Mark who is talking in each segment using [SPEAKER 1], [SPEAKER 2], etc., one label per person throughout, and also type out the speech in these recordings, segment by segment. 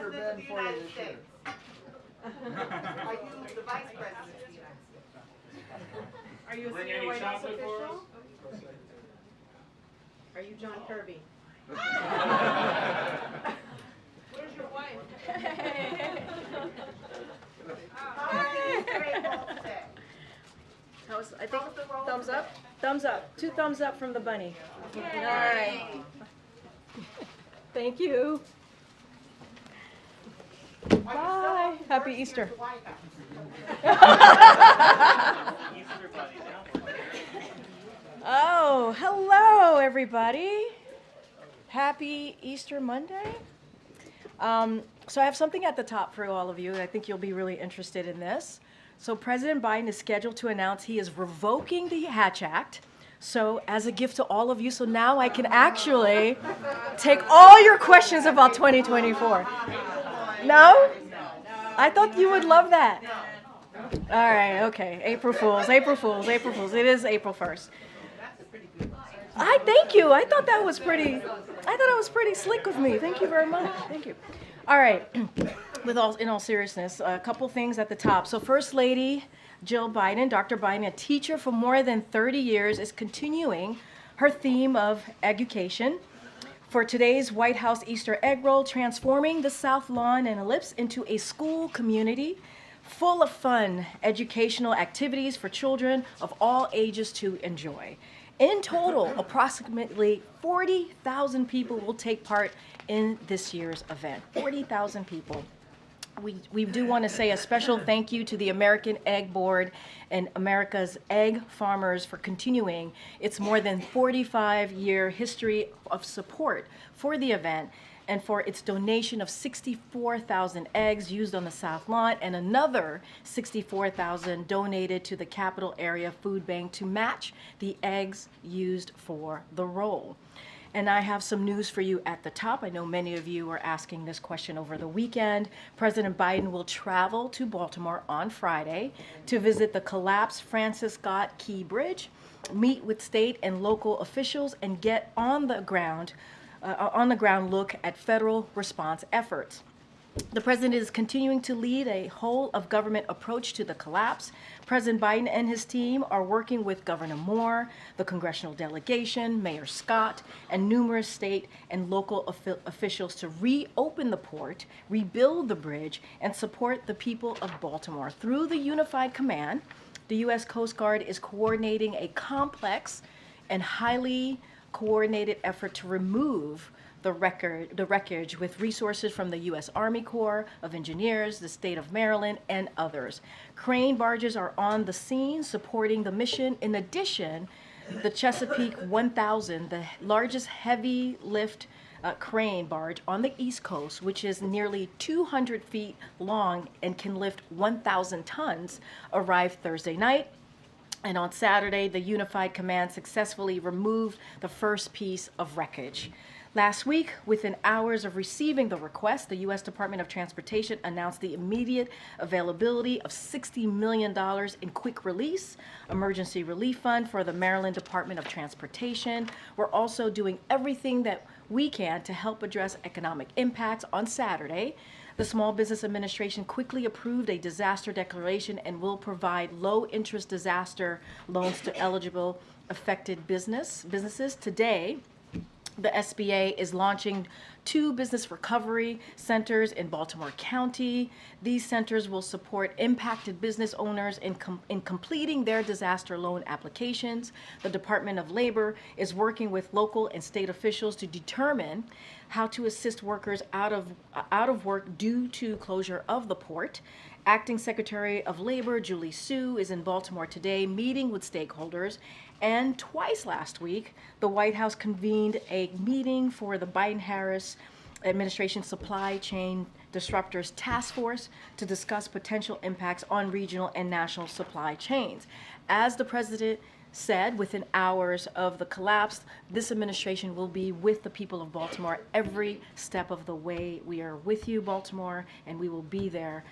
[SPEAKER 1] President of the United States? Are you the Vice President of the United States?
[SPEAKER 2] Are you a
[SPEAKER 3] Bring
[SPEAKER 2] senior
[SPEAKER 3] any
[SPEAKER 2] White House
[SPEAKER 3] chocolate for
[SPEAKER 2] official?
[SPEAKER 3] us?
[SPEAKER 2] Are you John Kirby?
[SPEAKER 1] Where's your wife? How are you grateful today?
[SPEAKER 2] I think thumbs up. Thumbs up. 2 thumbs up from the bunny. All right. Thank you. Bye. Happy Easter. Oh, hello, everybody. Happy Easter Monday. So I have something at the top for all of you, and I think you'll be really interested in this. So President Biden is scheduled to announce he is revoking the Hatch Act. So as a gift to all of you, so now I can actually take all your questions about 2024. No? I thought you would love that. All right, okay. April Fools, April Fools, April Fools. It is April 1st. Thank you. I thought it was pretty slick of me. Thank you very much. Thank you. All right. In all seriousness, a couple things at the top. So First Lady Jill Biden, Dr. Biden, a teacher for more than 30 years, is continuing her theme of education. For today's White House Easter egg roll, transforming the South Lawn and Ellipse into a school community full of fun, educational activities for children of all ages to enjoy. In total, approximately 40,000 people will take part in this year's event. 40,000 people. We do want to say a special thank you to the American Egg Board and America's egg farmers for continuing its more than 45-year history of support for the event and for its donation of 64,000 eggs used on the South Lawn and another 64,000 donated to the Capital Area Food Bank to match the eggs used for the roll. And I have some news for you at the top. I know many of you were asking this question over the weekend. President Biden will travel to Baltimore on Friday to visit the collapsed Francis Scott Key Bridge, meet with state and local officials, and get on the ground look at federal response efforts. The president is continuing to lead a whole of government approach to the collapse. President Biden and his team are working with Governor Moore, the congressional delegation, Mayor Scott, and numerous state and local officials to reopen the port, rebuild the bridge, and support the people of Baltimore. Through the Unified Command, the U.S. Coast Guard is coordinating a complex and highly coordinated effort to remove the wreckage with resources from the U.S. Army Corps of Engineers, the state of Maryland, and others. Crane barges are on the scene supporting the mission. In addition, the Chesapeake 1000, the largest heavy lift crane barge on the East Coast, which is nearly 200 feet long and can lift 1,000 tons, arrived Thursday night. And on Saturday, the Unified Command successfully removed the first piece of wreckage. Last week, within hours of receiving the request, the U.S. Department of Transportation announced the immediate availability of $60 million in quick release emergency relief fund for the Maryland Department of Transportation. We're also doing everything that we can to help address economic impacts. On Saturday, the Small Business Administration quickly approved a disaster declaration and will provide low-interest disaster loans to eligible affected businesses. Today, the SBA is launching 2 business recovery centers in Baltimore County. These centers will support impacted business owners in completing their disaster loan applications. The Department of Labor is working with local and state officials to determine how to assist workers out of work due to closure of the port. Acting Secretary of Labor Julie Su is in Baltimore today meeting with stakeholders. And twice last week, the White House convened a meeting for the Biden-Harris administration Supply Chain Disruptors Task Force to discuss potential impacts on regional and national supply chains. As the president said, within hours of the collapse, this administration will be with the people of Baltimore every step of the way. We are with you, Baltimore, and we will be there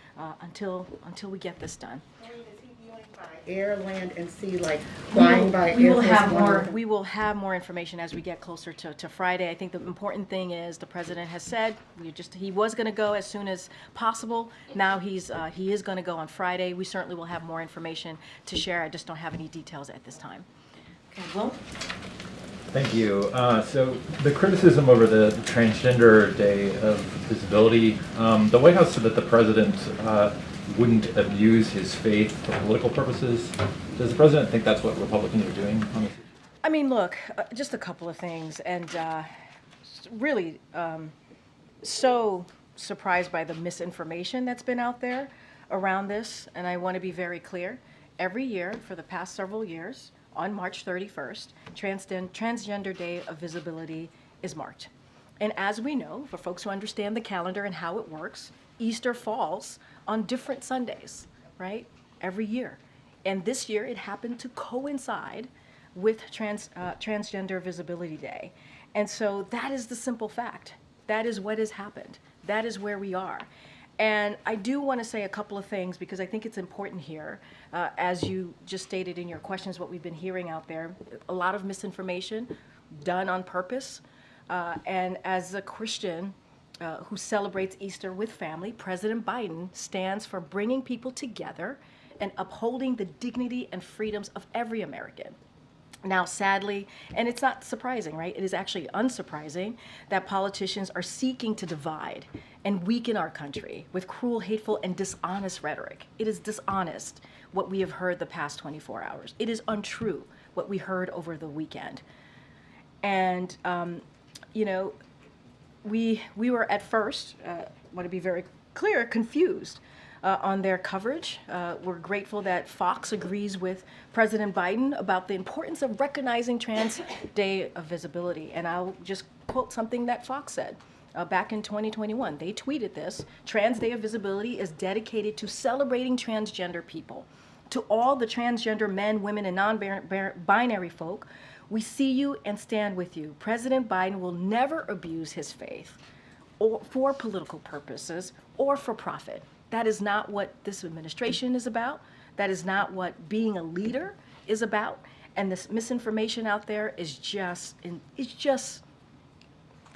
[SPEAKER 2] until we get this done.
[SPEAKER 1] Karine, is he viewing air, land, and sea, like flying by
[SPEAKER 2] we
[SPEAKER 1] Air
[SPEAKER 2] will
[SPEAKER 1] Force
[SPEAKER 2] have
[SPEAKER 1] One?
[SPEAKER 2] more. We will have more information as we get closer to Friday. I think the important thing is the president has said he was going to go as soon as possible. Now he is going to go on Friday. We certainly will have more information to share. I just don't have any details at this time. Okay, Will?
[SPEAKER 3] Thank you. So the criticism over the Transgender Day of Visibility, the White House said that the president wouldn't abuse his faith for political purposes. Does the president think that's what Republicans are doing on this issue?
[SPEAKER 2] I mean, look, just a couple of things, and really so surprised by the misinformation that's been out there around this, and I want to be very clear. Every year for the past several years, on March 31st, Transgender Day of Visibility is marked. And as we know, for folks who understand the calendar and how it works, Easter falls on different Sundays, right? Every year. And this year it happened to coincide with Transgender Visibility Day. And so that is the simple fact. That is what has happened. That is where we are. And I do want to say a couple of things because I think it's important here. As you just stated in your questions, what we've been hearing out there, a lot of misinformation done on purpose. And as a Christian who celebrates Easter with family, President Biden stands for bringing people together and upholding the dignity and freedoms of every American. Now, sadly, and it's not surprising, right? It is actually unsurprising that politicians are seeking to divide and weaken our country with cruel, hateful, and dishonest rhetoric. It is dishonest what we have heard the past 24 hours. It is untrue what we heard over the weekend. And, you know, we were at first, want to be very clear, confused on their coverage. We're grateful that Fox agrees with President Biden about the importance of recognizing Trans Day of Visibility. And I'll just quote something that Fox said back in 2021. They tweeted this: Trans Day of Visibility is dedicated to celebrating transgender people. To all the transgender men, women, and non-binary folk, we see you and stand with you. President Biden will never abuse his faith or for political purposes or for profit. That is not what this administration is about. That is not what being a leader is about. And this misinformation out there is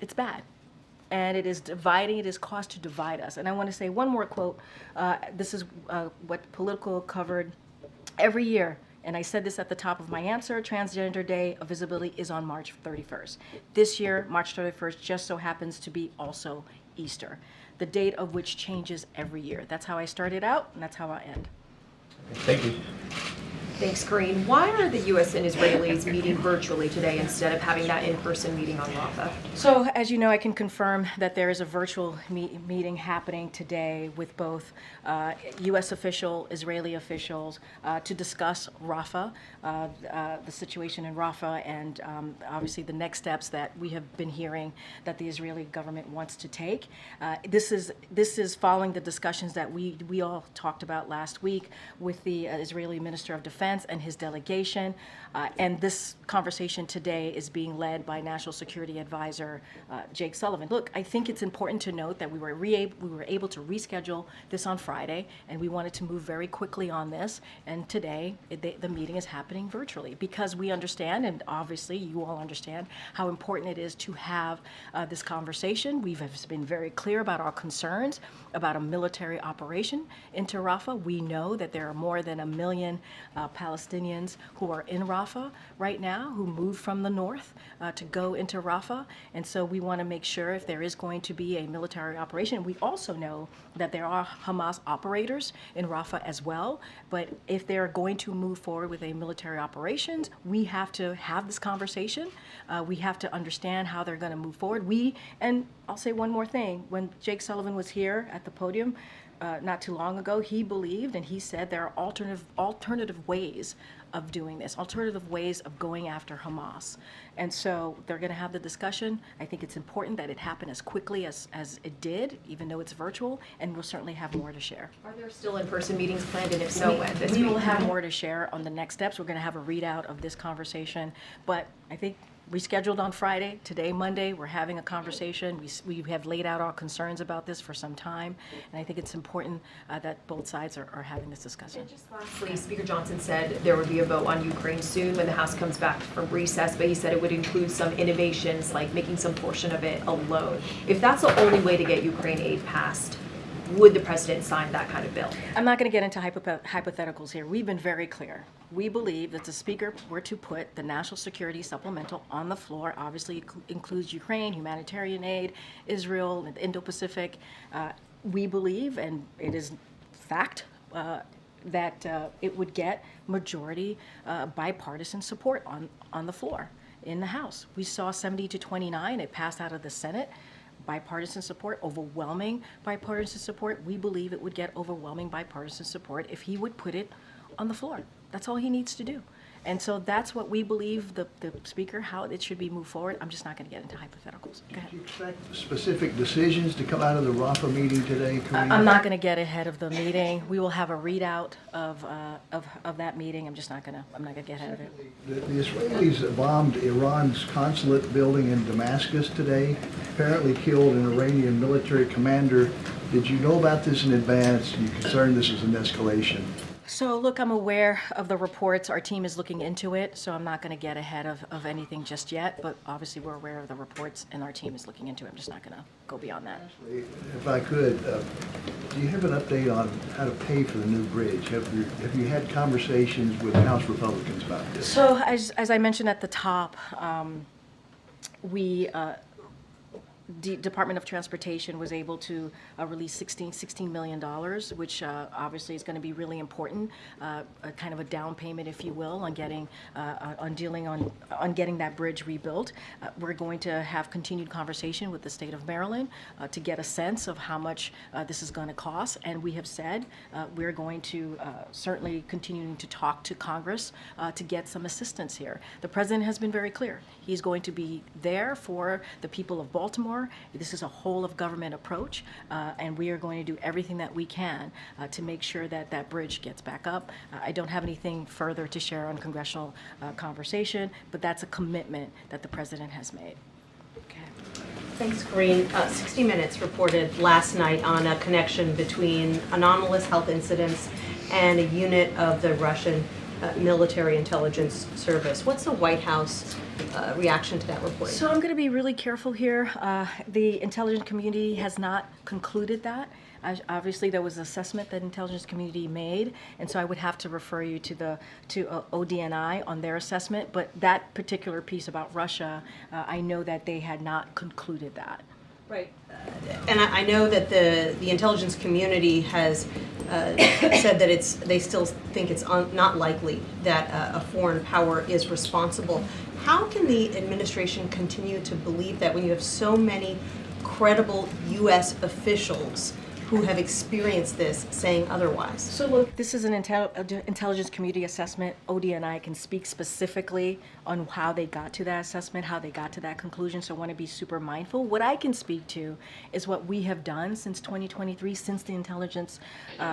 [SPEAKER 2] it's bad. And it is dividing, it is caused to divide us. And I want to say one more quote. This is what Politico covered every year. And I said this at the top of my answer: Transgender Day of Visibility is on March 31st. This year, March 31st just so happens to be also Easter, the date of which changes every year. That's how I started out, and that's how I end.
[SPEAKER 3] Thank you.
[SPEAKER 4] Thanks, Karine. Why are the U.S. and Israelis meeting virtually today instead of having that in-person meeting on Rafah?
[SPEAKER 2] So, as you know, I can confirm that there is a virtual meeting happening today with both U.S. Israeli officials, to discuss Rafah, the situation in Rafah, and obviously the next steps that we have been hearing that the Israeli government wants to take. This is following the discussions that we all talked about last week with the Israeli Minister of Defense and his delegation. And this conversation today is being led by National Security Advisor Jake Sullivan. Look, I think it's important to note that we were able to reschedule this on Friday, and we wanted to move very quickly on this. And today, the meeting is happening virtually because we understand, and obviously you all understand, how important it is to have this conversation. We've been very clear about our concerns about a military operation into Rafah. We know that there are more than 1 million Palestinians who are in Rafah right now, who moved from the north to go into Rafah. And so we want to make sure if there is going to be a military operation. We also know that there are Hamas operators in Rafah as well. But if they're going to move forward with a military operations, we have to have this conversation. We have to understand how they're going to move forward. And I'll say one more thing. When Jake Sullivan was here at the podium not too long ago, he believed and he said there are alternative ways of doing this, alternative ways of going after Hamas. And so they're going to have the discussion. I think it's important that it happen as quickly as it did, even though it's virtual, and we'll certainly have more to share.
[SPEAKER 4] Are there still in-person meetings planned, and if so, when this week?
[SPEAKER 2] We will have more to share on the next steps. We're going to have a readout of this conversation, but I think rescheduled on Friday. Today, Monday, we're having a conversation. We have laid out our concerns about this for some time, and I think it's important that both sides are having this discussion.
[SPEAKER 4] And just lastly, Speaker Johnson said there would be a vote on Ukraine soon when the House comes back from recess, but he said it would include some innovations like making some portion of it a loan. If that's the only way to get Ukraine aid passed, would the president sign that kind of bill?
[SPEAKER 2] I'm not going to get into hypotheticals here. We've been very clear. We believe that the Speaker were to put the National Security Supplemental on the floor. Obviously, it includes Ukraine, humanitarian aid, Israel, and the Indo-Pacific. We believe, and it is fact, that it would get majority bipartisan support on the floor in the House. We saw 70 to 29. It passed out of the Senate. Bipartisan support, overwhelming bipartisan support. We believe it would get overwhelming bipartisan support if he would put it on the floor. That's all he needs to do. And so that's what we believe the Speaker, how it should be moved forward. I'm just not going to get into hypotheticals. Go ahead.
[SPEAKER 5] Do you expect specific decisions to come out of the RAFA meeting today, Karine?
[SPEAKER 2] I'm not going to get ahead of the meeting. We will have a readout of that meeting. I'm not going to get ahead of it.
[SPEAKER 5] The Israelis bombed Iran's consulate building in Damascus today, apparently killed an Iranian military commander. Did you know about this in advance? Are you concerned this is an escalation?
[SPEAKER 2] So look, I'm aware of the reports. Our team is looking into it, so I'm not going to get ahead of anything just yet. But obviously we're aware of the reports and our team is looking into it. I'm just not going to go beyond that.
[SPEAKER 5] If I could, do you have an update on how to pay for the new bridge? Have you had conversations with House Republicans about this?
[SPEAKER 2] So as I mentioned at the top, we Department of Transportation was able to release $16 million, which obviously is going to be really important, kind of a down payment, if you will, on getting on getting that bridge rebuilt. We're going to have continued conversation with the state of Maryland to get a sense of how much this is going to cost, and we have said we're going to certainly continuing to talk to Congress to get some assistance here. The president has been very clear. He's going to be there for the people of Baltimore. This is a whole of government approach, and we are going to do everything that we can to make sure that that bridge gets back up. I don't have anything further to share on congressional conversation, but that's a commitment that the president has made. Okay.
[SPEAKER 6] Thanks, Karine. 60 Minutes reported last night on a connection between anomalous health incidents and a unit of the Russian military intelligence service. What's the White House reaction to that report?
[SPEAKER 2] So I'm going to be really careful here. The intelligence community has not concluded that. Obviously, there was an assessment that intelligence community made, and so I would have to refer you to ODNI on their assessment. But that particular piece about Russia, I know that they had not concluded that.
[SPEAKER 6] Right. And I know that the intelligence community has said that they still think it's not likely that a foreign power is responsible. How can the administration continue to believe that when you have so many credible U.S. officials who have experienced this saying otherwise?
[SPEAKER 2] So look, this is an intelligence community assessment. ODNI can speak specifically on how they got to that assessment, how they got to that conclusion, so I want to be super mindful. What I can speak to is what we have done since 2023, since the intelligence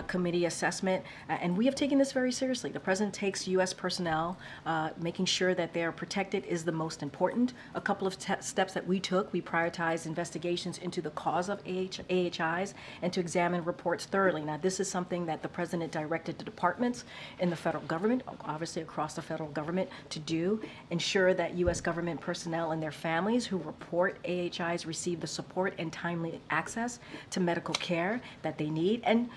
[SPEAKER 2] committee assessment, and we have taken this very seriously. The president takes U.S. personnel, making sure that they are protected is the most important. A couple of steps that we took, we prioritized investigations into the cause of AHIs and to examine reports thoroughly. Now, this is something that the president directed the departments in the federal government, obviously across the federal government, to do. Ensure that U.S. government personnel and their families who report AHIs receive the support and timely access to medical care that they need, and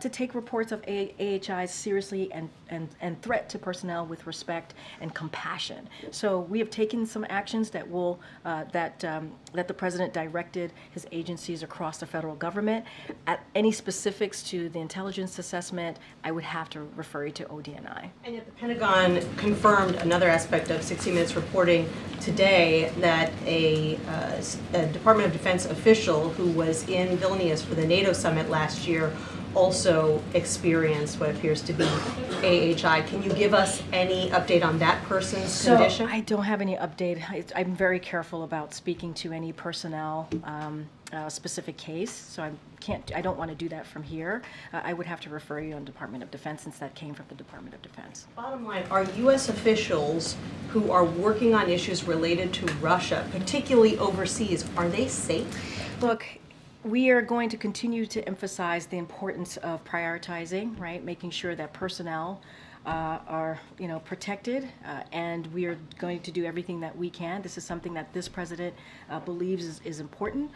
[SPEAKER 2] to take reports of AHIs seriously and threat to personnel with respect and compassion. So we have taken some actions that will that the president directed his agencies across the federal government. At any specifics to the intelligence assessment, I would have to refer you to ODNI.
[SPEAKER 6] And yet the Pentagon confirmed another aspect of 60 Minutes reporting today, that a Department of Defense official who was in Vilnius for the NATO summit last year also experienced what appears to be AHI. Can you give us any update on that person's condition?
[SPEAKER 2] I don't have any update. I'm very careful about speaking to any personnel specific case, so I don't want to do that from here. I would have to refer you on Department of Defense since that came from the Department of Defense.
[SPEAKER 6] Bottom line, are U.S. officials who are working on issues related to Russia, particularly overseas, are they safe?
[SPEAKER 2] Look, we are going to continue to emphasize the importance of prioritizing, right? Making sure that personnel are, protected, and we are going to do everything that we can. This is something that this president believes is important,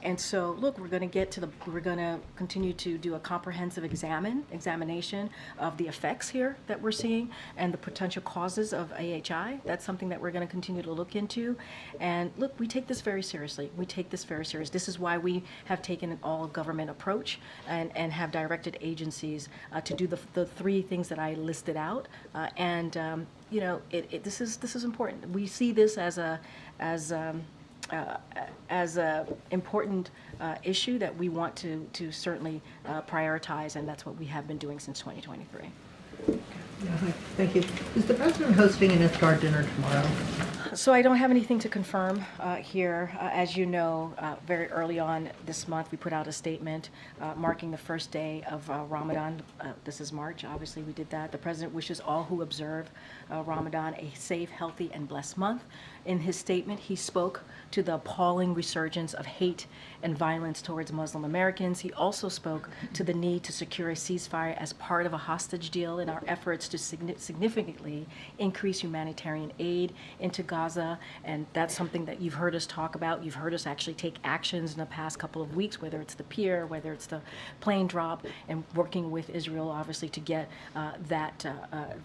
[SPEAKER 2] and so look, we're going to continue to do a comprehensive examination of the effects here that we're seeing and the potential causes of AHI. That's something that we're going to continue to look into, and look, we take this very seriously. We take this very seriously. This is why we have taken an all-government approach and have directed agencies to do the three things that I listed out, this is important. We see this as a important issue that we want to certainly prioritize, and that's what we have been doing since 2023.
[SPEAKER 7] Thank you. Is the president hosting an IFTAR dinner tomorrow?
[SPEAKER 2] So I don't have anything to confirm here. As you know, very early on this month, we put out a statement marking the first day of Ramadan. This is March. Obviously, we did that. The president wishes all who observe Ramadan a safe, healthy, and blessed month. In his statement, he spoke to the appalling resurgence of hate and violence towards Muslim Americans. He also spoke to the need to secure a ceasefire as part of a hostage deal in our efforts to significantly increase humanitarian aid into Gaza. And that's something that you've heard us talk about. You've heard us actually take actions in the past couple of weeks, whether it's the pier, whether it's the plane drop, and working with Israel, obviously, to get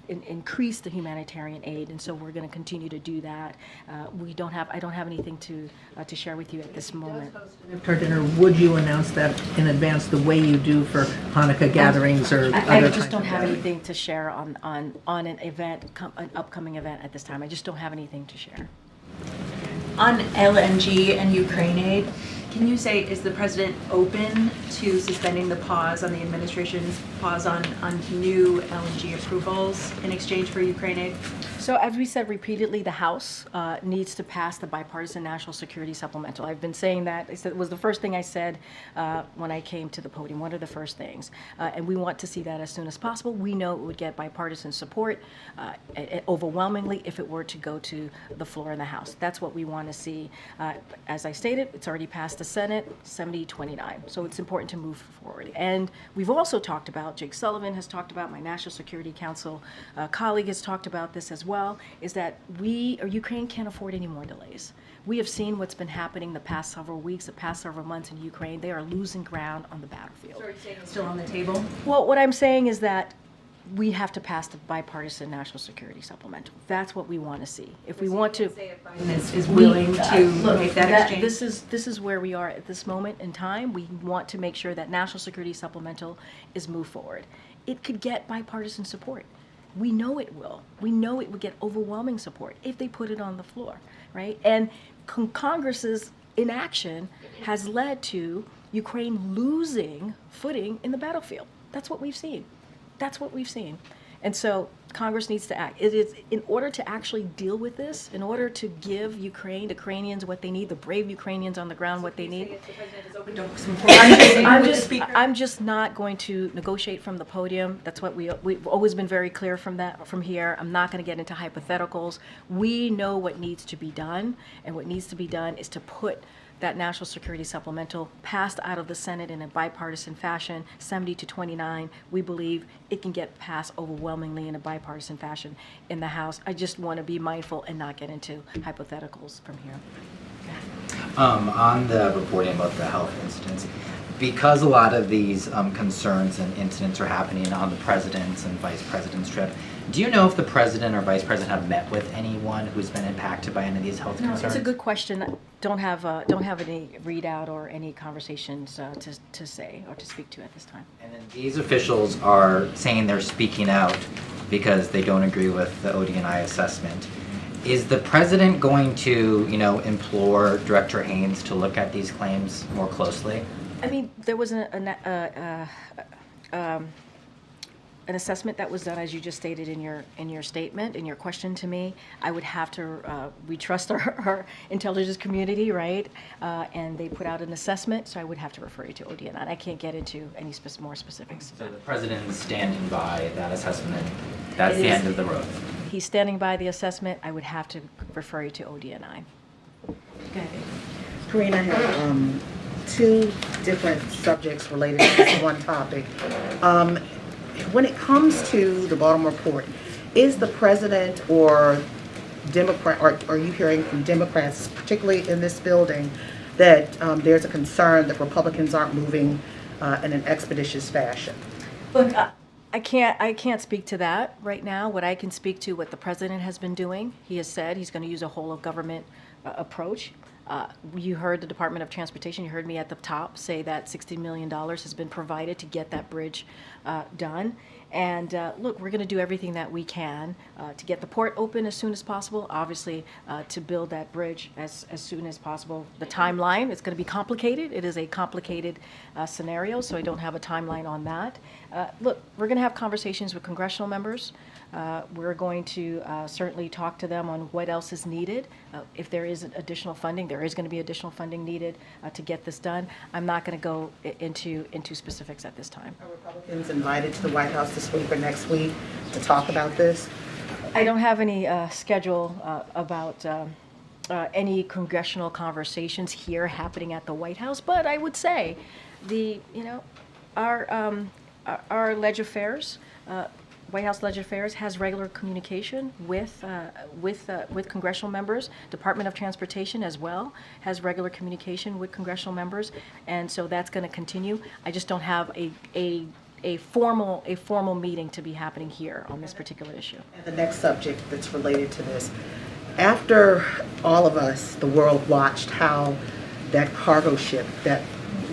[SPEAKER 2] increase the humanitarian aid. And so we're going to continue to do that. I don't have anything to share with you at this moment.
[SPEAKER 7] IFTAR dinner, would you announce that in advance the way you do for Hanukkah gatherings or
[SPEAKER 2] I
[SPEAKER 7] other
[SPEAKER 2] just don't
[SPEAKER 7] kinds of
[SPEAKER 2] have
[SPEAKER 7] gatherings?
[SPEAKER 2] anything to share on an upcoming event at this time. I just don't have anything to share.
[SPEAKER 8] On LNG and Ukraine aid, can you say, is the president open to suspending the pause on the administration's pause on new LNG approvals in exchange for Ukraine aid?
[SPEAKER 2] So as we said repeatedly, the House needs to pass the bipartisan national security supplemental. I've been saying that. It was the first thing I said when I came to the podium. One of the first things. And we want to see that as soon as possible. We know it would get bipartisan support overwhelmingly if it were to go to the floor in the House. That's what we want to see. As I stated, it's already passed the Senate, 70-29. So it's important to move forward. And we've also talked about, Jake Sullivan has talked about, my National Security Council colleague has talked about this as well, is that Ukraine can't afford any more delays. We have seen what's been happening the past several weeks, the past several months in Ukraine. They are losing ground on the battlefield.
[SPEAKER 8] So are you saying it's still on the table?
[SPEAKER 2] Well, what I'm saying is that we have to pass the bipartisan national security supplemental. That's what we want to see. If we want to,
[SPEAKER 8] Is willing to make that exchange?
[SPEAKER 2] This is where we are at this moment in time. We want to make sure that national security supplemental is moved forward. It could get bipartisan support. We know it will. We know it would get overwhelming support if they put it on the floor, right? And Congress's inaction has led to Ukraine losing footing in the battlefield. That's what we've seen. That's what we've seen. And so Congress needs to act. It is in order to actually deal with this, in order to give Ukrainians what they need, the brave Ukrainians on the ground what they need. I'm just not going to negotiate from the podium. That's what we've always been very clear from here. I'm not going to get into hypotheticals. We know what needs to be done, and what needs to be done is to put that national security supplemental passed out of the Senate in a bipartisan fashion, 70-29. We believe it can get passed overwhelmingly in a bipartisan fashion in the House. I just want to be mindful and not get into hypotheticals from here.
[SPEAKER 9] On the reporting about the health incidents, because a lot of these concerns and incidents are happening on the president's and vice president's trip, do you know if the president or vice president have met with anyone who's been impacted by any of these health concerns?
[SPEAKER 2] It's a good question. Don't have any readout or any conversations to say or to speak to at this time.
[SPEAKER 9] And then these officials are saying they're speaking out because they don't agree with the ODNI assessment. Is the president going to, implore Director Haynes to look at these claims more closely?
[SPEAKER 2] I mean, there was an assessment that was done, as you just stated in your statement, in your question to me. I would have to, we trust our intelligence community, right? And they put out an assessment, so I would have to refer you to ODNI. I can't get into any more specifics.
[SPEAKER 9] So the president is standing by that assessment. That's the end of the road.
[SPEAKER 2] He's standing by the assessment. I would have to refer you to ODNI.
[SPEAKER 1] Okay. Karine, I have two different subjects related to this one topic. When it comes to the Baltimore Port, is the president or Democrat, or are you hearing from Democrats, particularly in this building, that there's a concern that Republicans aren't moving in an expeditious fashion?
[SPEAKER 2] Look, I can't speak to that right now. What I can speak to, what the president has been doing. He has said he's going to use a whole of government approach. You heard the Department of Transportation, you heard me at the top say that $60 million has been provided to get that bridge done. And look, we're going to do everything that we can to get the port open as soon as possible, obviously to build that bridge as soon as possible. The timeline, it's going to be complicated. It is a complicated scenario, so I don't have a timeline on that. Look, we're going to have conversations with congressional members. We're going to certainly talk to them on what else is needed. If there is additional funding, there is going to be additional funding needed to get this done. I'm not going to go into specifics at this time.
[SPEAKER 1] Are Republicans invited to the White House this week or next week to talk about this?
[SPEAKER 2] I don't have any schedule about any congressional conversations here happening at the White House, but I would say our Leg Affairs, White House Leg Affairs has regular communication with congressional members. Department of Transportation as well has regular communication with congressional members, and so that's going to continue. I just don't have a formal meeting to be happening here on this particular issue.
[SPEAKER 1] And the next subject that's related to this. After all of us, the world, watched how that cargo ship, that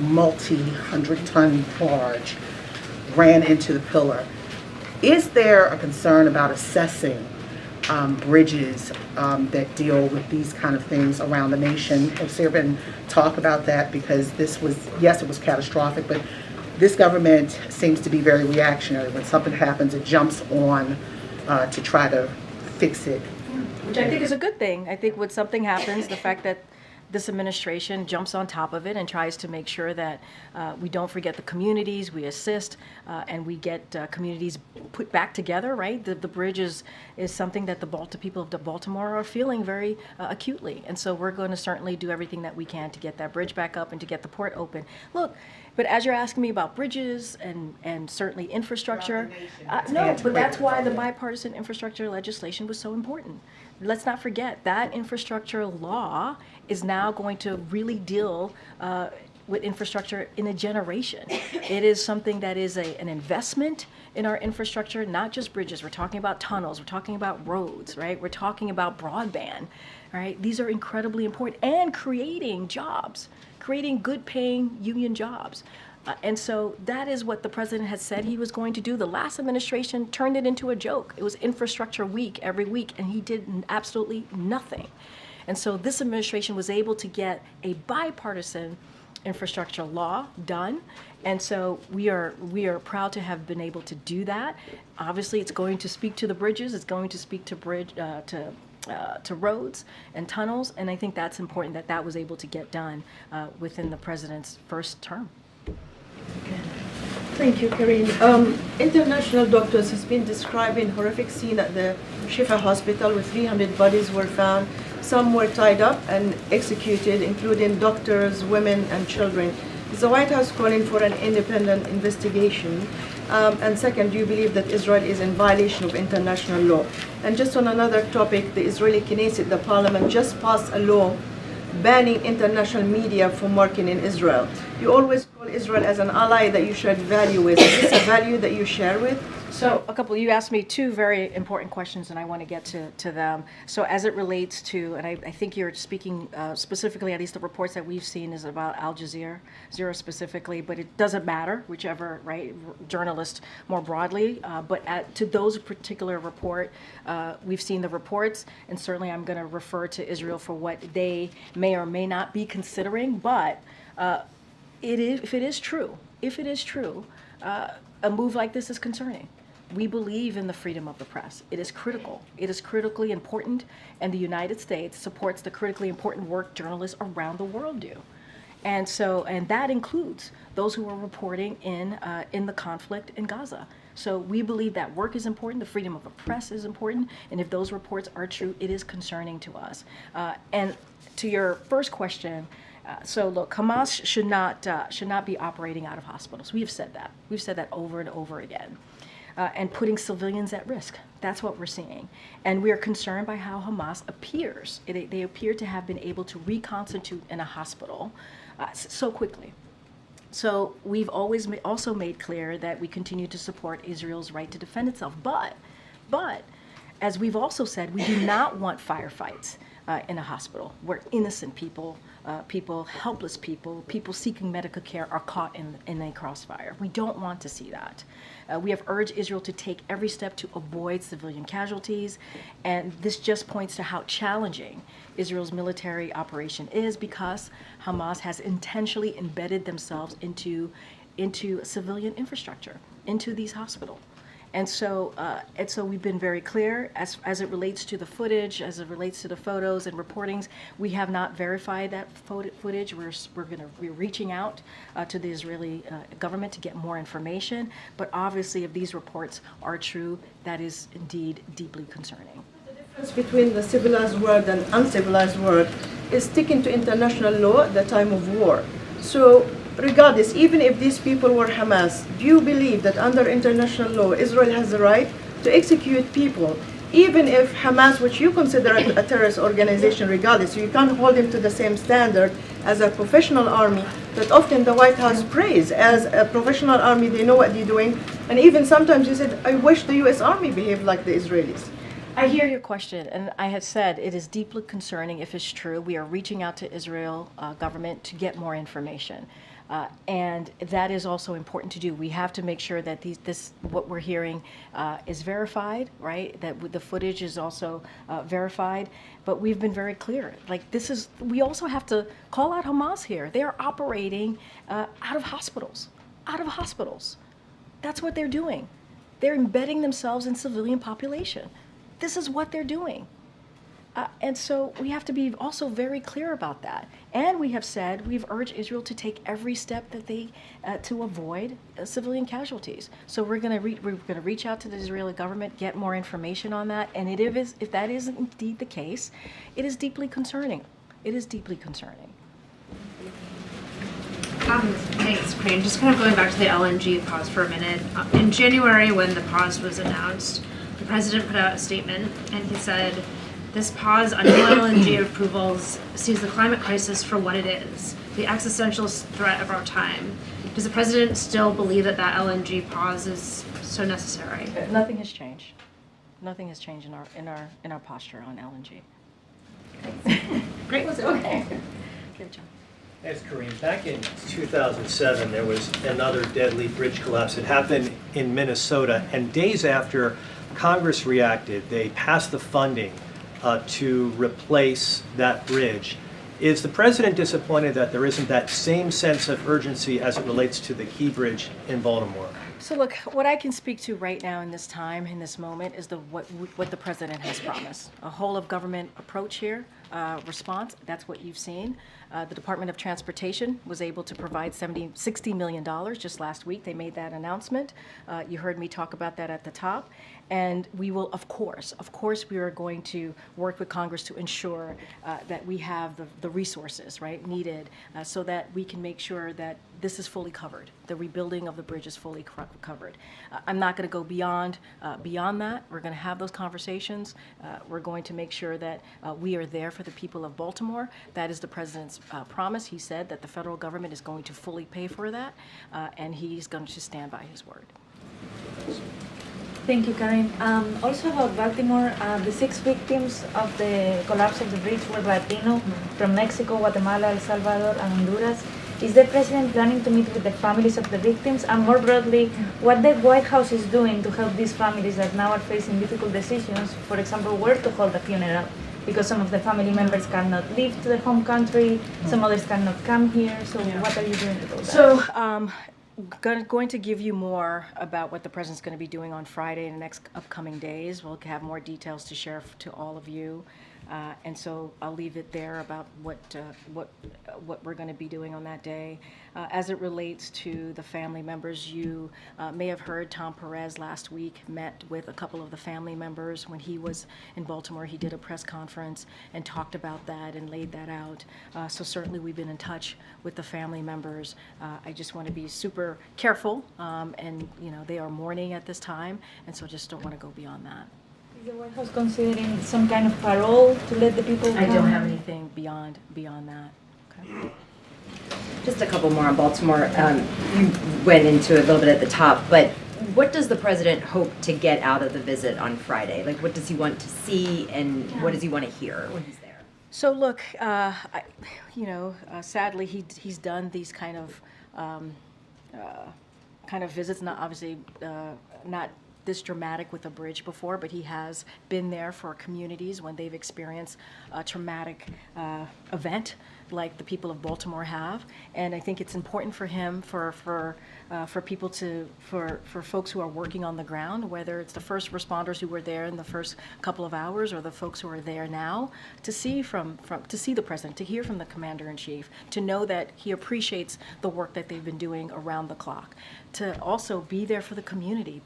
[SPEAKER 1] multi-hundred-ton barge, ran into the pillar, is there a concern about assessing bridges that deal with these kind of things around the nation? Has there been talk about that? Because this was, yes, it was catastrophic, but this government seems to be very reactionary. When something happens, it jumps on to try to fix it.
[SPEAKER 2] Which I think is a good thing. I think when something happens, the fact that this administration jumps on top of it and tries to make sure that we don't forget the communities, we assist, and we get communities put back together, right? The bridge is something that the people of Baltimore are feeling very acutely. And so we're going to certainly do everything that we can to get that bridge back up and to get the port open. Look, but as you're asking me about bridges and certainly infrastructure, no, but that's why the bipartisan infrastructure legislation was so important. Let's not forget that infrastructure law is now going to really deal with infrastructure in a generation. It is something that is an investment in our infrastructure, not just bridges. We're talking about tunnels, we're talking about roads, right? We're talking about broadband, right? These are incredibly important, and creating jobs, creating good paying union jobs. And so that is what the president has said he was going to do. The last administration turned it into a joke. It was infrastructure week every week, and he did absolutely nothing. And so this administration was able to get a bipartisan infrastructure law done. And so we are proud to have been able to do that. Obviously, it's going to speak to the bridges. It's going to speak to to roads and tunnels. And I think that's important that that was able to get done within the president's first term.
[SPEAKER 10] Thank you, Karine. International doctors has been describing horrific scene at the Shifa hospital where 300 bodies were found. Some were tied up and executed, including doctors, women, and children. Is the White House calling for an independent investigation? And second, do you believe that Israel is in violation of international law? And just on another topic, the Israeli Knesset, the parliament, just passed a law banning international media from working in Israel. You always call Israel as an ally that you share value with. Is this a value that you share with?
[SPEAKER 2] So you asked me two very important questions, and I want to get to them. So as it relates to, and I think you're speaking specifically, at least the reports that we've seen is about Al Jazeera specifically, but it doesn't matter, whichever, right, journalist more broadly. But to those particular report, we've seen the reports, and certainly I'm going to refer to Israel for what they may or may not be considering. But if it is true, a move like this is concerning. we believe in the freedom of the press. It is critical. It is critically important, and the United States supports the critically important work journalists around the world do. And that includes those who are reporting in the conflict in Gaza. So we believe that work is important, the freedom of the press is important, and if those reports are true, it is concerning to us. And to your first question, so look, Hamas should not be operating out of hospitals. We have said that. We've said that over and over again. And putting civilians at risk. That's what we're seeing. And we are concerned by how Hamas appears. They appear to have been able to reconstitute in a hospital so quickly. So we've always also made clear that we continue to support Israel's right to defend itself. But as we've also said, we do not want firefights in a hospital where innocent people, helpless people seeking medical care are caught in a crossfire. We don't want to see that. We have urged Israel to take every step to avoid civilian casualties, and this just points to how challenging Israel's military operation is because Hamas has intentionally embedded themselves into civilian infrastructure, into these hospitals. And so we've been very clear as it relates to the footage, as it relates to the photos and reportings. We have not verified that footage. We're reaching out to the Israeli government to get more information. But obviously, if these reports are true, that is indeed deeply concerning.
[SPEAKER 10] The difference between the civilized world and uncivilized world is sticking to international law at the time of war. So regardless, even if these people were Hamas, do you believe that under international law, Israel has the right to execute people, even if Hamas, which you consider a terrorist organization, regardless, so you can't hold them to the same standard as a professional army that often the White House praise as a professional army, they know what they're doing, and even sometimes you said, I wish the U.S. Army behaved like the Israelis.
[SPEAKER 2] I hear your question, and I have said it is deeply concerning if it's true. We are reaching out to Israel government to get more information. And that is also important to do. We have to make sure that what we're hearing is verified, right? That the footage is also verified. But we've been very clear. We also have to call out Hamas here. They are operating out of hospitals. That's what they're doing. They're embedding themselves in civilian population. This is what they're doing. And so we have to be also very clear about that. And we have said, we've urged Israel to take every step that to avoid civilian casualties. So we're going to reach out to the Israeli government, get more information on that. And if that is indeed the case, it is deeply concerning. It is deeply concerning.
[SPEAKER 8] Thanks, Karine. Just kind of going back to the LNG pause for a minute. In January, when the pause was announced, the president put out a statement, and he said, this pause on new LNG approvals sees the climate crisis for what it is, the existential threat of our time. Does the president still believe that LNG pause is so necessary?
[SPEAKER 2] Nothing has changed. Nothing has changed in our posture on LNG.
[SPEAKER 8] Great.
[SPEAKER 2] Okay. Good job.
[SPEAKER 11] Thanks, Karine. Back in 2007, there was another deadly bridge collapse. It happened in Minnesota, and days after Congress reacted, they passed the funding to replace that bridge. Is the president disappointed that there isn't that same sense of urgency as it relates to the Key Bridge in Baltimore?
[SPEAKER 2] So look, what I can speak to right now in this time, in this moment, is what the president has promised. A whole of government approach here, response, that's what you've seen. The Department of Transportation was able to provide $60 million just last week. They made that announcement. You heard me talk about that at the top. And we will, of course, we are going to work with Congress to ensure that we have the resources, right, needed so that we can make sure that this is fully covered. The rebuilding of the bridge is fully covered. I'm not going to go beyond that. We're going to have those conversations. We're going to make sure that we are there for the people of Baltimore. That is the president's promise. He said that the federal government is going to fully pay for that, and he's going to stand by his word.
[SPEAKER 12] Thank you, Karine. Also about Baltimore, the 6 victims of the collapse of the bridge were Latino from Mexico, Guatemala, El Salvador, and Honduras. Is the president planning to meet with the families of the victims? And more broadly, what the White House is doing to help these families that now are facing difficult decisions, for example, where to hold a funeral? Because some of the family members cannot leave to the home country, some others cannot come here. So what are you doing to do that?
[SPEAKER 2] So going to give you more about what the president's going to be doing on Friday and the next upcoming days. We'll have more details to share to all of you. And so I'll leave it there about what we're going to be doing on that day. As it relates to the family members, you may have heard Tom Perez last week met with a couple of the family members when he was in Baltimore. He did a press conference and talked about that and laid that out. So certainly we've been in touch with the family members. I just want to be super careful, and they are mourning at this time, and so just don't want to go beyond that.
[SPEAKER 12] Is the White House considering some kind of parole to let the people
[SPEAKER 2] I
[SPEAKER 12] come?
[SPEAKER 2] don't have anything beyond that. Okay.
[SPEAKER 13] Just a couple more on Baltimore. You went into it a little bit at the top, but what does the president hope to get out of the visit on Friday? Like, what does he want to see, and what does he want to hear when he's there?
[SPEAKER 2] So look, sadly, he's done these kind of visits. Not obviously not this dramatic with a bridge before, but he has been there for communities when they've experienced a traumatic event like the people of Baltimore have. And I think it's important for him, for people for folks who are working on the ground, whether it's the first responders who were there in the first couple of hours or the folks who are there now, to see to see the president, to hear from the commander-in-chief, to know that he appreciates the work that they've been doing around the clock, to also be there for the community.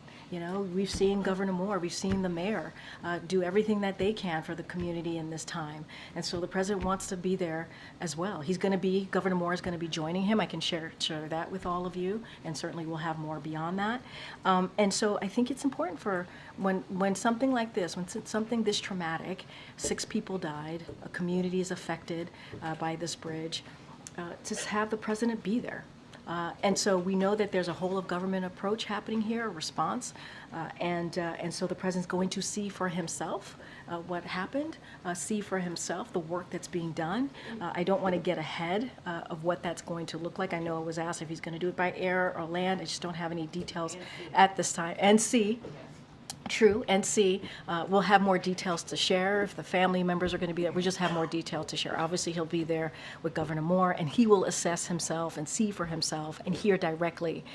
[SPEAKER 2] We've seen Governor Moore, we've seen the mayor do everything that they can for the community in this time. And so the president wants to be there as well. Governor Moore is going to be joining him. I can share that with all of you, and certainly we'll have more beyond that. And so I think it's important for when something like this, when something this traumatic, 6 people died, a community is affected by this bridge, to have the president be there. And so we know that there's a whole of government approach happening here, a response, and so the president's going to see for himself what happened, see for himself the work that's being done. I don't want to get ahead of what that's going to look like. I know it was asked if he's going to do it by air or land. I just don't have any details at this time. And see. True, and see, we'll have more details to share if the family members are going to be there. We just have more detail to share. Obviously, he'll be there with Governor Moore, and he will assess himself and see for himself and hear directly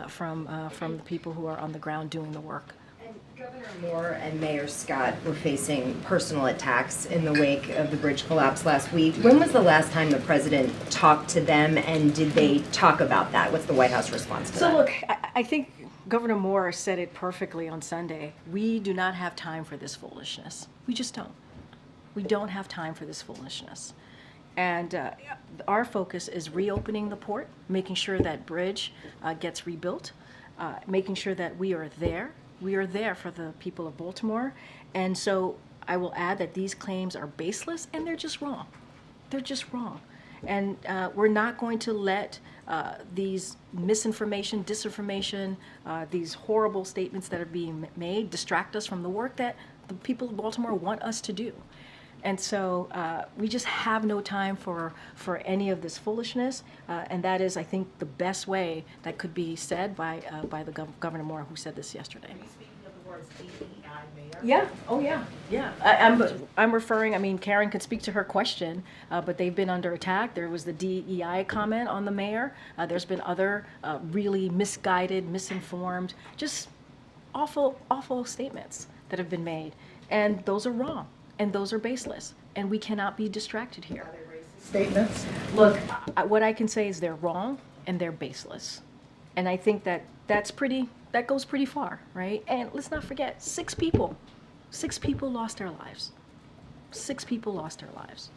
[SPEAKER 2] from the people who are on the ground doing the work.
[SPEAKER 13] And Governor Moore and Mayor Scott were facing personal attacks in the wake of the bridge collapse last week. When was the last time the president talked to them, and did they talk about that? What's the White House response to that?
[SPEAKER 2] So look, I think Governor Moore said it perfectly on Sunday. We do not have time for this foolishness. We just don't. We don't have time for this foolishness. And our focus is reopening the port, making sure that bridge gets rebuilt, making sure that we are there. We are there for the people of Baltimore. And so I will add that these claims are baseless, and they're just wrong. They're just wrong. And we're not going to let these misinformation, disinformation, these horrible statements that are being made distract us from the work that the people of Baltimore want us to do. And so we just have no time for any of this foolishness, and that is, I think, the best way that could be said by the Governor Moore, who said this yesterday.
[SPEAKER 1] Are you speaking of the words DEI mayor?
[SPEAKER 2] Yeah. Oh, yeah. Yeah. I'm referring. I mean, Karen could speak to her question, but they've been under attack. There was the DEI comment on the mayor. There's been other really misguided, misinformed, just awful statements that have been made, and those are wrong, and those are baseless, and we cannot be distracted here.
[SPEAKER 1] Are they racist statements?
[SPEAKER 2] Look, what I can say is they're wrong and they're baseless, and I think that that goes pretty far, right? And let's not forget, 6 people lost their lives. 6 people lost their lives.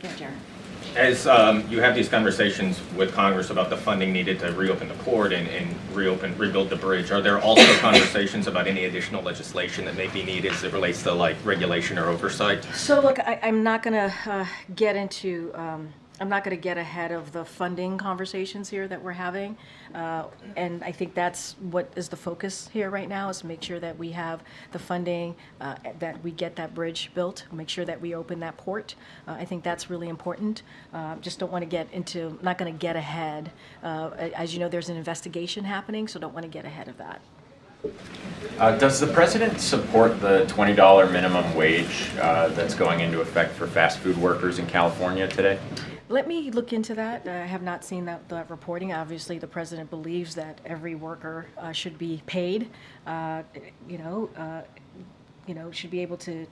[SPEAKER 2] Yeah, Jared.
[SPEAKER 14] As you have these conversations with Congress about the funding needed to reopen the port and rebuild the bridge, are there also conversations about any additional legislation that may be needed as it relates to like regulation or oversight?
[SPEAKER 2] So look, I'm not going to get into. I'm not going to get ahead of the funding conversations here that we're having, and I think that's what is the focus here right now, is to make sure that we have the funding, that we get that bridge built, make sure that we open that port. I think that's really important. Just don't want to get into, not going to get ahead. As you know, there's an investigation happening, so don't want to get ahead of that.
[SPEAKER 15] Does the president support the $20 minimum wage that's going into effect for fast food workers in California today?
[SPEAKER 2] Let me look into that. I have not seen that reporting. Obviously, the president believes that every worker should be paid. Should be able to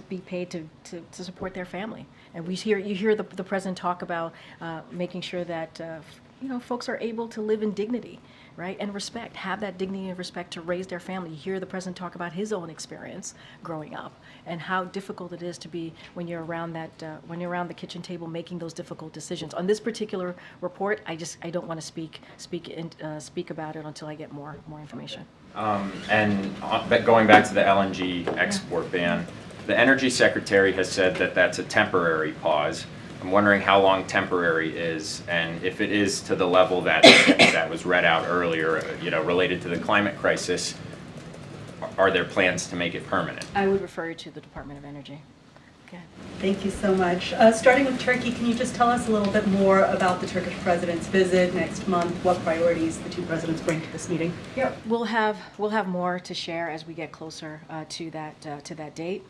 [SPEAKER 2] be paid to support their family. And you hear the president talk about making sure that folks are able to live in dignity, right, and respect, have that dignity and respect to raise their family. You hear the president talk about his own experience growing up and how difficult it is to be when you're around the kitchen table making those difficult decisions. On this particular report, I don't want to speak about it until I get more information.
[SPEAKER 15] But going back to the LNG export ban, the Energy Secretary has said that that's a temporary pause. I'm wondering how long temporary is, and if it is to the level that that was read out earlier, related to the climate crisis, are there plans to make it permanent?
[SPEAKER 2] I would refer you to the Department of Energy.
[SPEAKER 16] Thank you so much. Starting with Turkey, can you just tell us a little bit more about the Turkish president's visit next month? What priorities the two presidents bring to this meeting?
[SPEAKER 2] Yeah, we'll have more to share as we get closer to that date.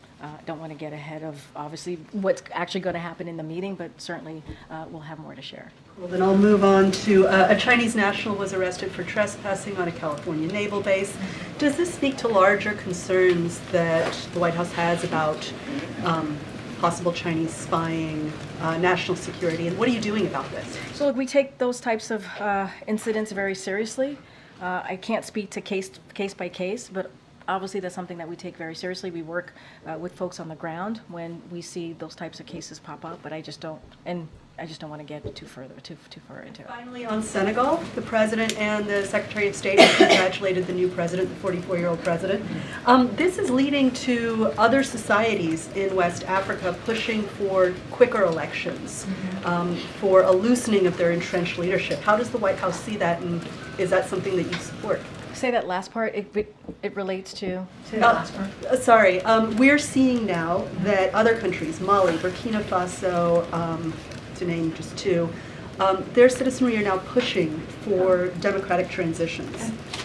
[SPEAKER 2] Don't want to get ahead of obviously what's actually going to happen in the meeting, but certainly we'll have more to share.
[SPEAKER 16] Well, then I'll move on to a Chinese national was arrested for trespassing on a California naval base. Does this speak to larger concerns that the White House has about possible Chinese spying, national security, and what are you doing about this?
[SPEAKER 2] So look, we take those types of incidents very seriously. I can't speak to case by case, but obviously that's something that we take very seriously. We work with folks on the ground when we see those types of cases pop up, but I just don't want to get too far into it.
[SPEAKER 16] Finally, on Senegal, the president and the Secretary of State have congratulated the new president, the 44-year-old president. This is leading to other societies in West Africa pushing for quicker elections, for a loosening of their entrenched leadership. How does the White House see that, and is that something that you support?
[SPEAKER 2] Say that last part. It relates to. Say that last part.
[SPEAKER 16] Sorry. We're seeing now that other countries, Mali, Burkina Faso, to name just two, their citizenry are now pushing for democratic transitions.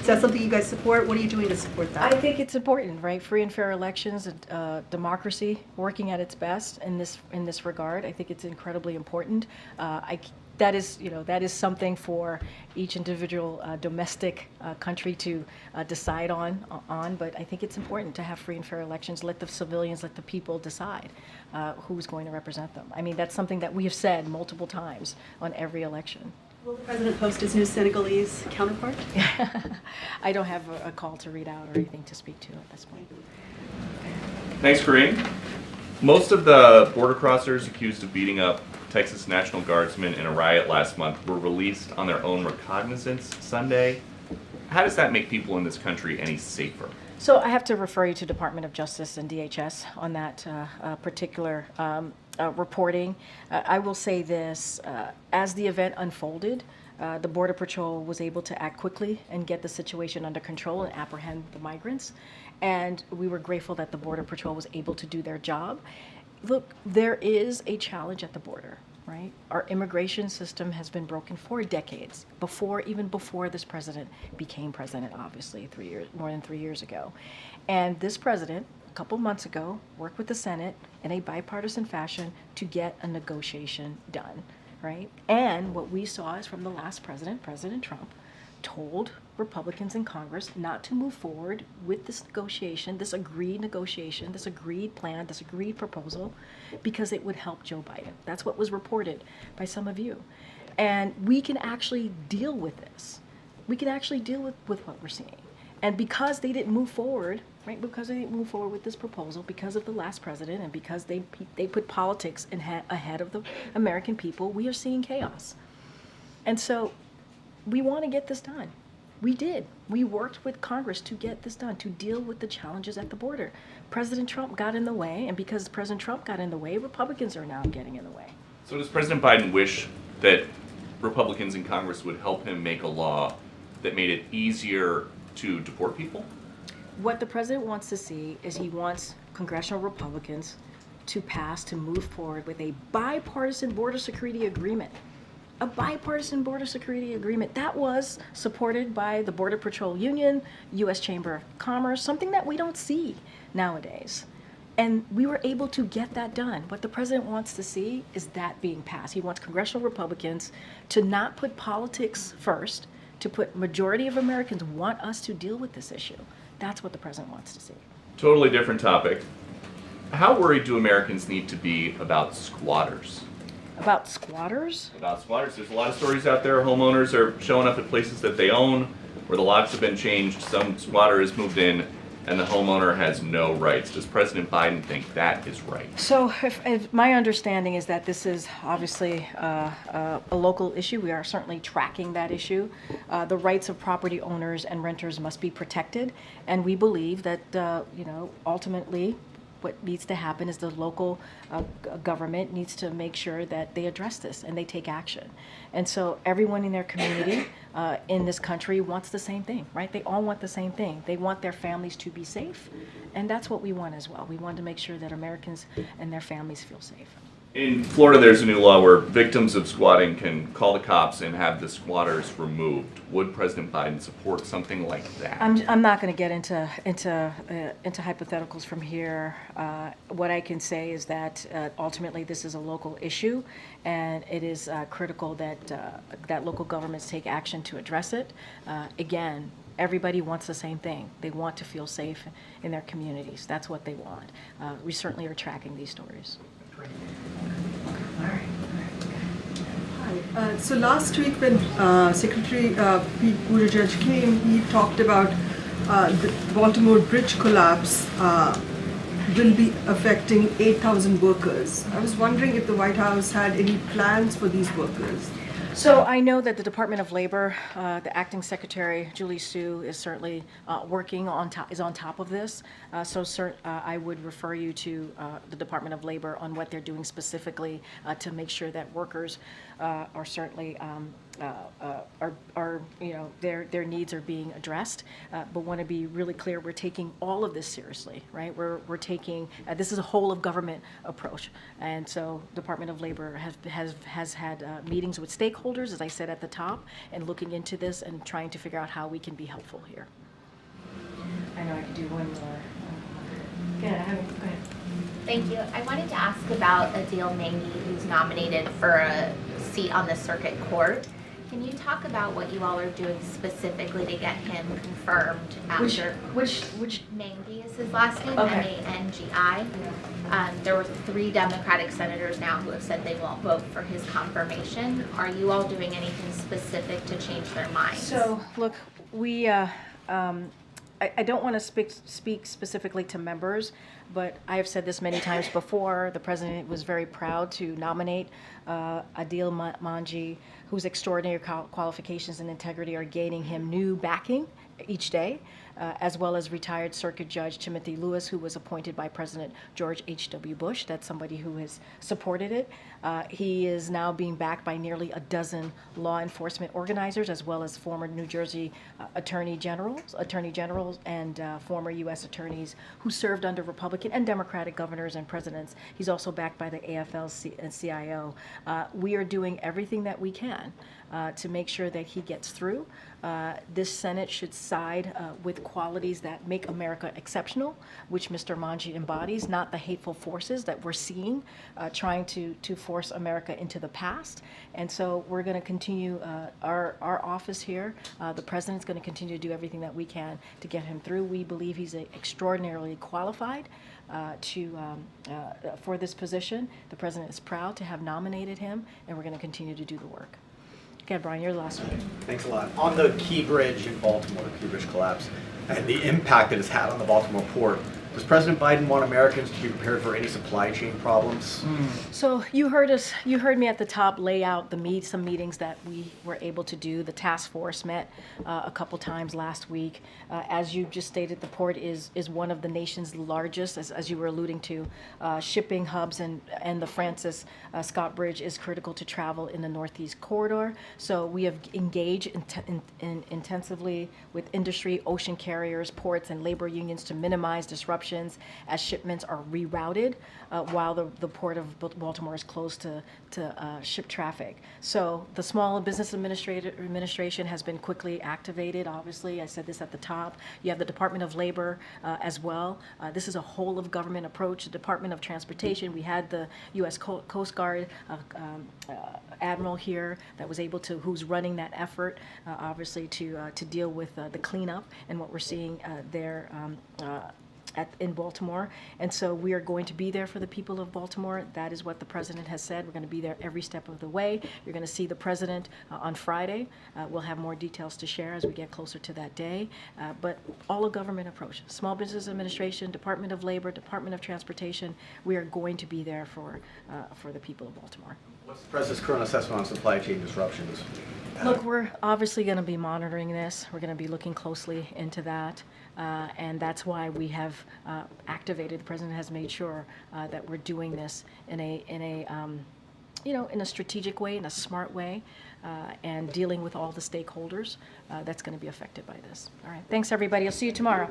[SPEAKER 16] Is that something you guys support? What are you doing to support that?
[SPEAKER 2] I think it's important, right? Free and fair elections, democracy working at its best in this regard. I think it's incredibly important. That is something for each individual domestic country to decide on. But I think it's important to have free and fair elections. Let the civilians, let the people decide who's going to represent them. I mean, that's something that we have said multiple times on every election.
[SPEAKER 16] Will the president post his new Senegalese counterpart?
[SPEAKER 2] I don't have a call to read out or anything to speak to at this point.
[SPEAKER 17] Thanks, Karine. Most of the border crossers accused of beating up Texas National Guardsmen in a riot last month were released on their own recognizance Sunday. How does that make people in this country any safer?
[SPEAKER 2] So I have to refer you to Department of Justice and DHS on that particular reporting. I will say this, as the event unfolded, the Border Patrol was able to act quickly and get the situation under control and apprehend the migrants. And we were grateful that the Border Patrol was able to do their job. Look, there is a challenge at the border, right? Our immigration system has been broken for decades, even before this president became president, obviously, more than 3 years ago. And this president, a couple months ago, worked with the Senate in a bipartisan fashion to get a negotiation done, right? And what we saw is from the last president, President Trump, told Republicans in Congress not to move forward with this negotiation, this agreed plan, this agreed proposal, because it would help Joe Biden. That's what was reported by some of you. And we can actually deal with this. We can actually deal with what we're seeing. And because they didn't move forward, right, because they didn't move forward with this proposal, because of the last president, and because they put politics ahead of the American people, we are seeing chaos. And so we want to get this done. We did. We worked with Congress to get this done, to deal with the challenges at the border. President Trump got in the way, and because President Trump got in the way, Republicans are now getting in the way.
[SPEAKER 17] So does President Biden wish that Republicans in Congress would help him make a law that made it easier to deport people?
[SPEAKER 2] What the president wants to see is he wants congressional Republicans to move forward with a bipartisan border security agreement. A bipartisan border security agreement that was supported by the Border Patrol Union, U.S. Chamber of Commerce, something that we don't see nowadays. And we were able to get that done. What the president wants to see is that being passed. He wants congressional Republicans to not put politics first, to put majority of Americans want us to deal with this issue. That's what the president wants to see.
[SPEAKER 17] Totally different topic. How worried do Americans need to be about squatters?
[SPEAKER 2] About squatters?
[SPEAKER 17] About squatters. There's a lot of stories out there. Homeowners are showing up at places that they own, where the locks have been changed. Some squatter has moved in, and the homeowner has no rights. Does President Biden think that is right?
[SPEAKER 2] So if my understanding is that this is obviously a local issue. We are certainly tracking that issue. The rights of property owners and renters must be protected, and we believe that ultimately what needs to happen is the local government needs to make sure that they address this and they take action. And so everyone in their community in this country wants the same thing, right? They all want the same thing. They want their families to be safe, and that's what we want as well. We want to make sure that Americans and their families feel safe.
[SPEAKER 17] In Florida, there's a new law where victims of squatting can call the cops and have the squatters removed. Would President Biden support something like that?
[SPEAKER 2] I'm not going to get into hypotheticals from here. What I can say is that ultimately this is a local issue, and it is critical that that local governments take action to address it. Again, everybody wants the same thing. They want to feel safe in their communities. That's what they want. We certainly are tracking these stories.
[SPEAKER 16] Hi. So last week when Secretary Pete Buttigieg came, he talked about the Baltimore bridge collapse will be affecting 8,000 workers. I was wondering if the White House had any plans for these workers.
[SPEAKER 2] So I know that the Department of Labor, the acting secretary, Julie Su, is certainly working on top of this. I would refer you to the Department of Labor on what they're doing specifically to make sure that workers are certainly their needs are being addressed. But want to be really clear, we're taking all of this seriously, right? We're taking this is a whole of government approach, and so Department of Labor has had meetings with stakeholders, as I said at the top, and looking into this and trying to figure out how we can be helpful here. I know I could do one more. Go ahead.
[SPEAKER 18] Thank you. I wanted to ask about Adil Mengi, who's nominated for a seat on the circuit court. Can you talk about what you all are doing specifically to get him confirmed after? Which Mengi is his last name,
[SPEAKER 2] Okay.
[SPEAKER 18] M-A-N-G-I. There were 3 Democratic senators now who have said they won't vote for his confirmation. Are you all doing anything specific to change their minds?
[SPEAKER 2] So, look, we, I don't want to speak specifically to members, but I have said this many times before. The president was very proud to nominate Adil Mengi, whose extraordinary qualifications and integrity are gaining him new backing each day, as well as retired Circuit Judge Timothy Lewis, who was appointed by President George H.W. Bush. That's somebody who has supported it. He is now being backed by nearly a dozen law enforcement organizers, as well as former New Jersey attorney generals, and former U.S. attorneys who served under Republican and Democratic governors and presidents. He's also backed by the AFL-CIO. We are doing everything that we can to make sure that he gets through. This Senate should side with qualities that make America exceptional, which Mr. Mengi embodies, not the hateful forces that we're seeing trying to force America into the past. And so we're going to continue our office here. The president's going to continue to do everything that we can to get him through. We believe he's extraordinarily qualified for this position. The president is proud to have nominated him, and we're going to continue to do the work. Okay, Brian, you're the last one.
[SPEAKER 19] Thanks a lot. On the Key Bridge in Baltimore, the Key Bridge collapse, and the impact that it's had on the Baltimore port, does President Biden want Americans to be prepared for any supply chain problems?
[SPEAKER 2] So you heard me at the top lay out some meetings that we were able to do. The task force met a couple times last week. As you just stated, the port is one of the nation's largest, as you were alluding to, shipping hubs, and the Francis Scott Bridge is critical to travel in the Northeast corridor. So we have engaged intensively with industry, ocean carriers, ports, and labor unions to minimize disruption disruptions as shipments are rerouted while the Port of Baltimore is closed to ship traffic. So the Small Business Administration has been quickly activated, obviously. I said this at the top. You have the Department of Labor as well. This is a whole of government approach. The Department of Transportation, we had the U.S. Coast Guard admiral here that was able to, who's running that effort, obviously, to deal with the cleanup and what we're seeing there in Baltimore. And so we are going to be there for the people of Baltimore. That is what the president has said. We're going to be there every step of the way. You're going to see the president on Friday. We'll have more details to share as we get closer to that day. But all of government approach, Small Business Administration, Department of Labor, Department of Transportation, we are going to be there for the people of Baltimore.
[SPEAKER 19] What's the President's current assessment on supply chain disruptions?
[SPEAKER 2] Look, we're obviously going to be monitoring this. We're going to be looking closely into that. And that's why we have activated, the president has made sure that we're doing this in a strategic way, in a smart way, and dealing with all the stakeholders that's going to be affected by this. All right. Thanks, everybody. I'll see you tomorrow.